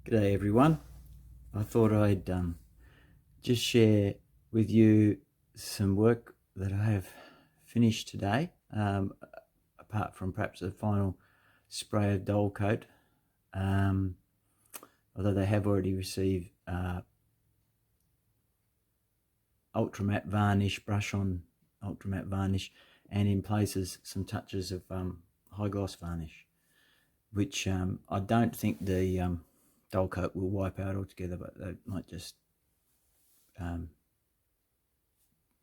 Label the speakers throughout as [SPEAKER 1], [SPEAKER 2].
[SPEAKER 1] G'day everyone. I thought I'd just share with you some work that I have finished today, apart from perhaps a final spray of dull coat, although they have already received ultramatte varnish, brush on ultramatte varnish, and in places some touches of high gloss varnish, which I don't think the dull coat will wipe out altogether, but they might just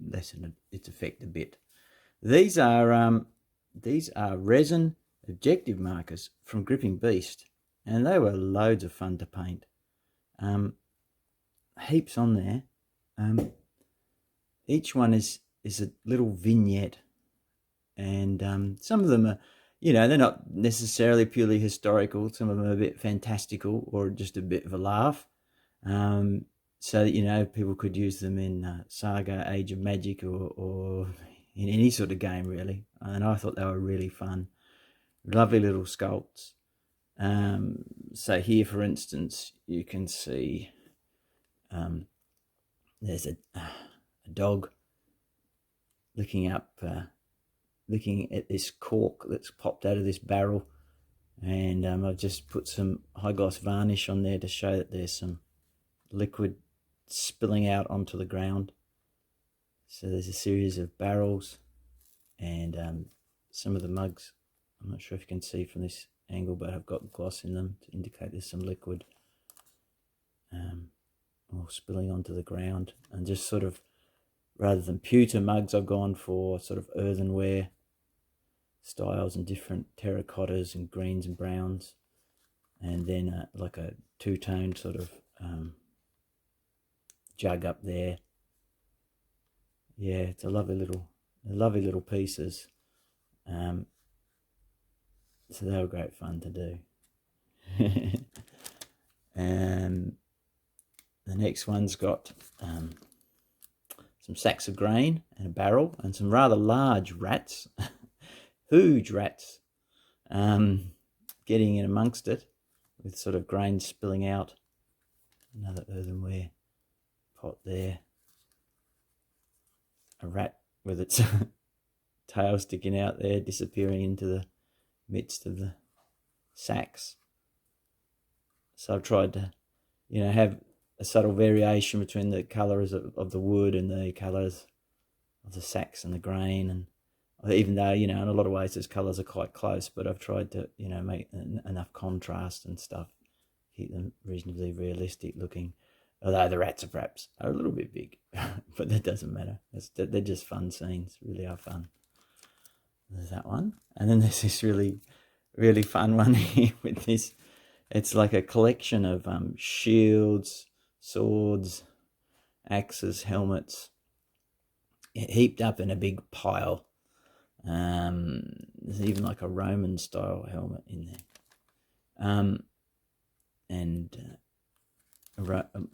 [SPEAKER 1] lessen its effect a bit. These are resin objective markers from Gripping Beast, and they were loads of fun to paint. Heaps on there. Each one is a little vignette, and some of them are, they're not necessarily purely historical. Some of them are a bit fantastical or just a bit of a laugh. So that, people could use them in Saga, Age of Magic, or in any sort of game, really. And I thought they were really fun. Lovely little sculpts. So here, for instance, you can see there's a dog looking at this cork that's popped out of this barrel, and I've just put some high gloss varnish on there to show that there's some liquid spilling out onto the ground. So there's a series of barrels, and some of the mugs, I'm not sure if you can see from this angle, but I've got gloss in them to indicate there's some liquid all spilling onto the ground. And just sort of, rather than pewter mugs, I've gone for sort of earthenware styles and different terracottas and greens and browns, and then like a two-tone sort of jug up there. Yeah, it's a lovely little pieces. So they were great fun to do. And the next one's got some sacks of grain and a barrel and some rather large rats, huge rats, getting in amongst it with sort of grain spilling out. Another earthenware pot there. A rat with its tail sticking out there, disappearing into the midst of the sacks. So I've tried to, have a subtle variation between the colours of the wood and the colours of the sacks and the grain, and even though, in a lot of ways those colours are quite close, but I've tried to, make enough contrast and stuff, keep them reasonably realistic looking, although the rats are perhaps a little bit big, but that doesn't matter. They're just fun scenes, really are fun. There's that one, and then there's this really, really fun one here with this. It's like a collection of shields, swords, axes, helmets, heaped up in a big pile. There's even like a Roman style helmet in there, and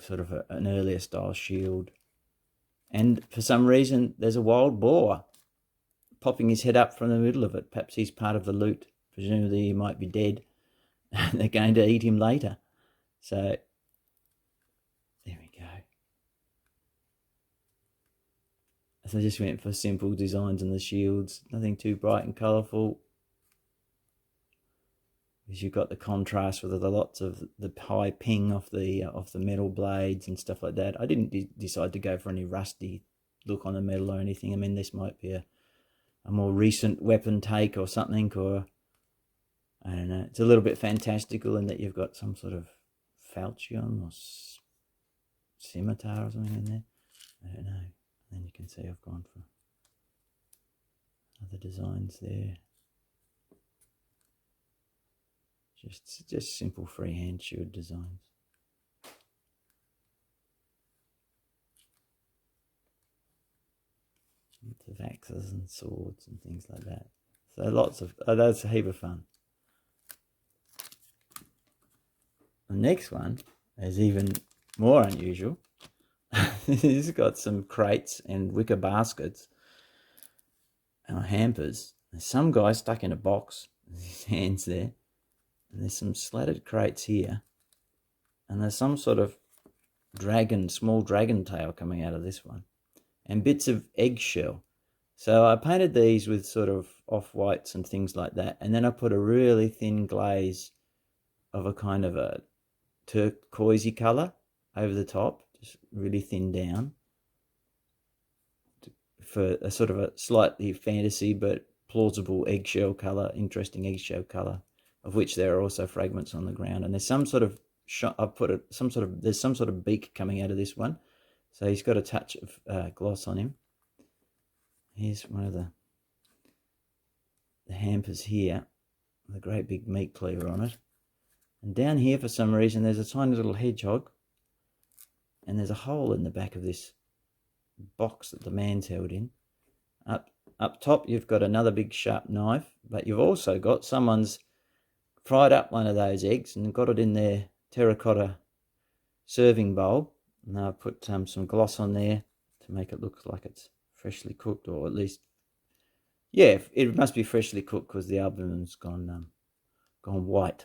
[SPEAKER 1] sort of an earlier style shield, and for some reason there's a wild boar popping his head up from the middle of it. Perhaps he's part of the loot. Presumably he might be dead and they're going to eat him later. So there we go. So I just went for simple designs on the shields, nothing too bright and colourful, because you've got the contrast with the lots of the high ping off the metal blades and stuff like that. I didn't decide to go for any rusty look on the metal or anything. I mean, this might be a more recent weapon take or something, or I don't know. It's a little bit fantastical in that you've got some sort of falchion or scimitar or something in there. I don't know. And then you can see I've gone for other designs there. Just simple freehand shield designs. Lots of axes and swords and things like that. So lots of, that's a heap of fun. The next one is even more unusual. This has got some crates and wicker baskets and hampers. There's some guy stuck in a box with his hands there. And there's some slatted crates here. and there's some sort of small dragon tail coming out of this one, and bits of eggshell. So I painted these with sort of off-whites and things like that, and then I put a really thin glaze of a kind of a turquoisey colour over the top, just really thin down, for a sort of a slightly fantasy but plausible eggshell colour, interesting eggshell colour, of which there are also fragments on the ground. And there's some sort of there's some sort of beak coming out of this one, so he's got a touch of gloss on him. Here's one of the hampers here, with a great big meat cleaver on it. And down here, for some reason, there's a tiny little hedgehog, and there's a hole in the back of this box that the man's held in. Up top, you've got another big sharp knife, but you've also got someone's fried up one of those eggs and got it in their terracotta serving bowl. And I've put some gloss on there to make it look like it's freshly cooked, or at least, yeah, it must be freshly cooked because the albumin's gone white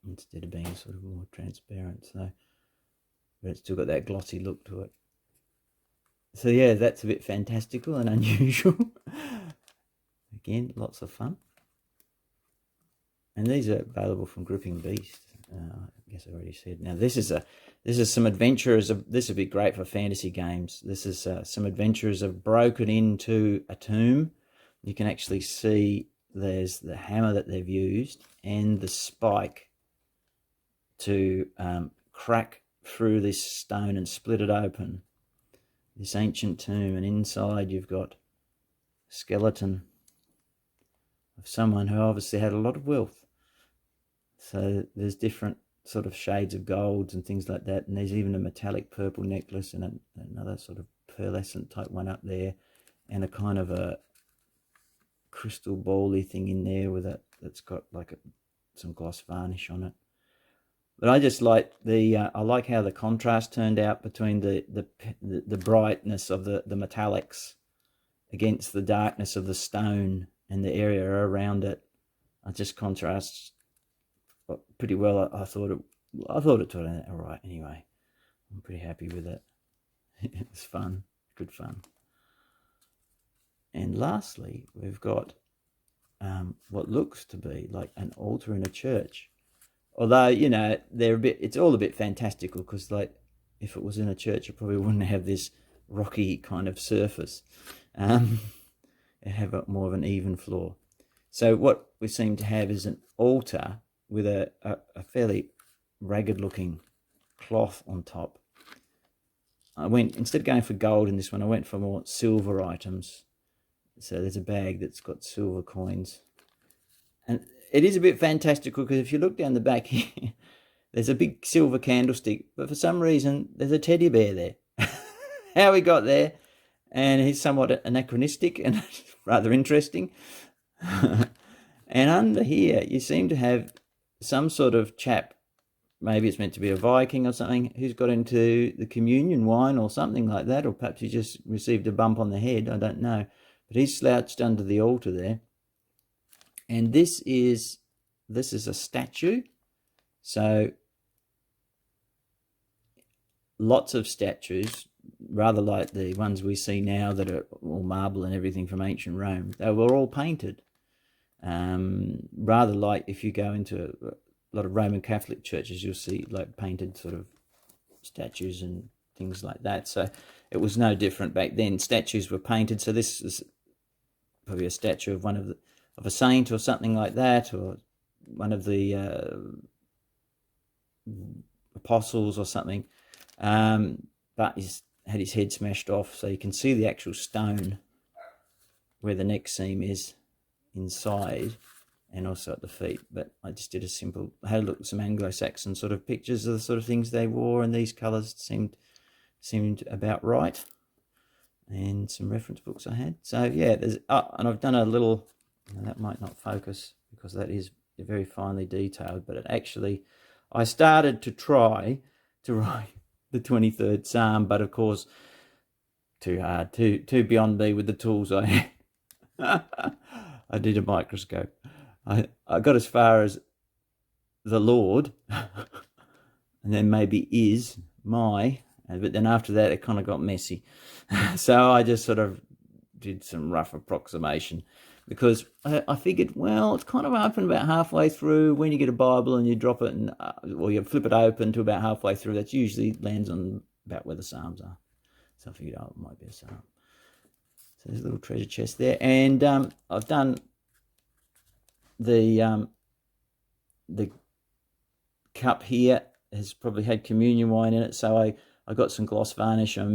[SPEAKER 1] instead of being sort of more transparent. So, but it's still got that glossy look to it. So yeah, that's a bit fantastical and unusual. Again, lots of fun. And these are available from Gripping Beast. I guess I already said. Now this is some adventurers. This would be great for fantasy games. This is some adventurers have broken into a tomb. You can actually see there's the hammer that they've used and the spike to crack through this stone and split it open. This ancient tomb, and inside you've got a skeleton of someone who obviously had a lot of wealth. So there's different sort of shades of golds and things like that, and there's even a metallic purple necklace and another sort of pearlescent type one up there, and a kind of a crystal ball-y thing in there with it that's got like some gloss varnish on it. But I just like I like how the contrast turned out between the brightness of the metallics against the darkness of the stone and the area around it. It just contrasts pretty well. I thought it turned out all right. Anyway, I'm pretty happy with it. It's fun, good fun. And lastly, we've got what looks to be like an altar in a church. Although, you know, it's all a bit fantastical, because like if it was in a church, it probably wouldn't have this rocky kind of surface. It have more of an even floor. So what we seem to have is an altar with a fairly ragged looking cloth on top. Instead of going for gold in this one, I went for more silver items. So there's a bag that's got silver coins. And it is a bit fantastical, because if you look down the back here, there's a big silver candlestick, but for some reason there's a teddy bear there. How he got there, and he's somewhat anachronistic and rather interesting. And under here you seem to have some sort of chap, maybe it's meant to be a Viking or something, who's got into the communion wine or something like that, or perhaps he just received a bump on the head, I don't know. But he's slouched under the altar there. And this is a statue. So lots of statues, rather like the ones we see now that are all marble and everything from ancient Rome. They were all painted. Rather like if you go into a lot of Roman Catholic churches, you'll see like painted sort of statues and things like that. So it was no different back then. Statues were painted. So this is probably a statue of of a saint or something like that, or one of the apostles or something. But he's had his head smashed off, so you can see the actual stone where the neck seam is inside, and also at the feet. But I just did I had a look at some Anglo-Saxon sort of pictures of the sort of things they wore, and these colours seemed about right, and some reference books I had. So yeah, and I've done a little. That might not focus because that is very finely detailed, but I started to try to write the 23rd Psalm, but of course too hard, too beyond me with the tools I had. I did a microscope. I got as far as the Lord, and then maybe is my, but then after that it kind of got messy. So I just sort of did some rough approximation, because I figured, well, it's kind of open about halfway through. When you get a Bible and you drop it, and or you flip it open to about halfway through, that usually lands on about where the Psalms are. So I figured, oh, it might be a Psalm. So there's a little treasure chest there, and I've done the cup here has probably had communion wine in it, so I got some gloss varnish and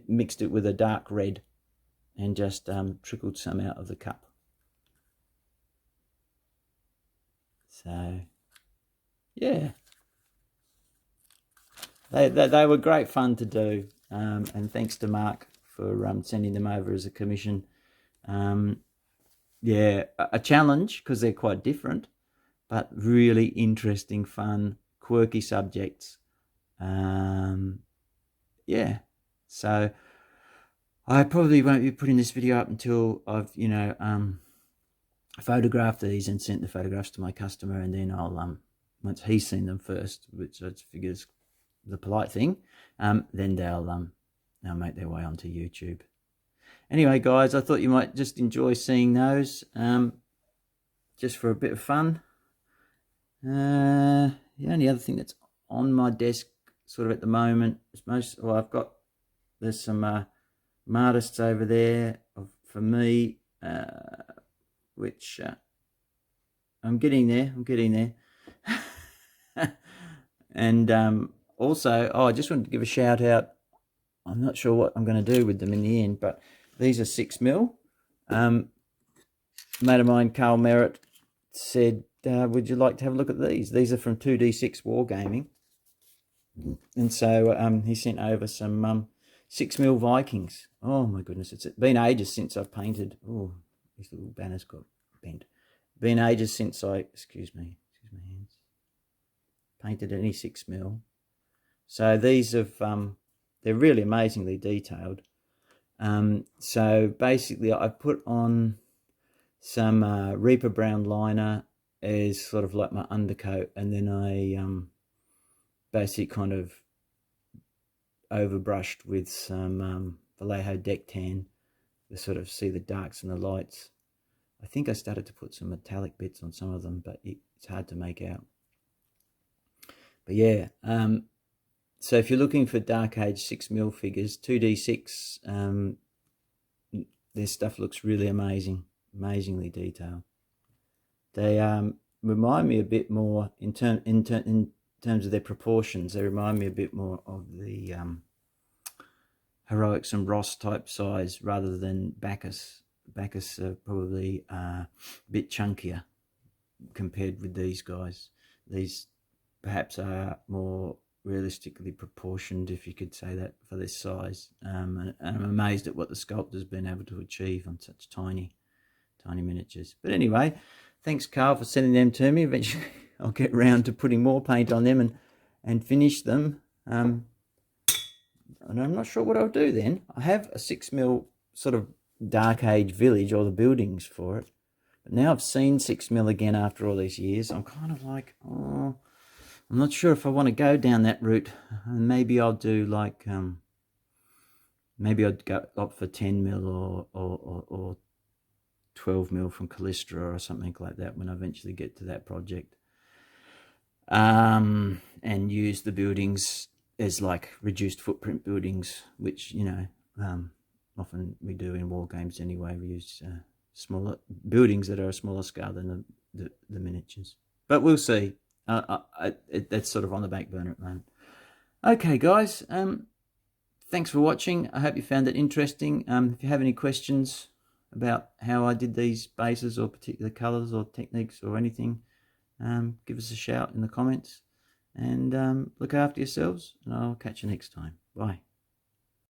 [SPEAKER 1] mixed it with a dark red, and just trickled some out of the cup. So yeah, they were great fun to do, and thanks to Mark for sending them over as a commission. Yeah, a challenge because they're quite different, but really interesting, fun, quirky subjects. Yeah, so I probably won't be putting this video up until I've photographed these and sent the photographs to my customer, and then I'll once he's seen them first, which I figure is the polite thing, then they'll make their way onto YouTube. Anyway, guys, I thought you might just enjoy seeing those, just for a bit of fun. The only other thing that's on my desk sort of at the moment is there's some Martists over there for me, which I'm getting there. And also, I just wanted to give a shout out. I'm not sure what I'm going to do with them in the end, but these are 6mm. Mate of mine, Carl Merritt, said, would you like to have a look at these? These are from 2D6 Wargaming. And so he sent over some 6mm Vikings. Oh my goodness, it's been ages since I've painted. Oh, these little banners got bent. Been ages since excuse my hands, painted any 6mm. So these have, they're really amazingly detailed. So basically I put on some Reaper Brown liner as sort of like my undercoat, and then I basically kind of overbrushed with some Vallejo deck tan to sort of see the darks and the lights. I think I started to put some metallic bits on some of them, but it's hard to make out. But yeah, so if you're looking for Dark Age 6mm figures, 2D6, their stuff looks really amazingly detailed. They remind me a bit more in terms of their proportions. They remind me a bit more of the Heroics and Ross type size rather than Bacchus. Bacchus are probably a bit chunkier compared with these guys. These perhaps are more realistically proportioned, if you could say that, for this size. And I'm amazed at what the sculptor's been able to achieve on such tiny miniatures. But anyway, thanks, Carl, for sending them to me. Eventually I'll get round to putting more paint on them and finish them. And I'm not sure what I'll do then. I have a 6mm sort of Dark Age village, or the buildings for it. But now I've seen 6mm again after all these years. I'm kind of like, oh, I'm not sure if I want to go down that route. And maybe I'll do like, maybe I'd go up for 10mm or 12mm from Callistra or something like that when I eventually get to that project. And use the buildings as like reduced footprint buildings, which, often we do in war games anyway. We use smaller buildings that are a smaller scale than the miniatures. But we'll see. That's sort of on the back burner at the moment. Okay, guys. Thanks for watching. I hope you found it interesting. If you have any questions about how I did these bases or particular colours or techniques or anything, give us a shout in the comments. And look after yourselves, and I'll catch you next time. Bye.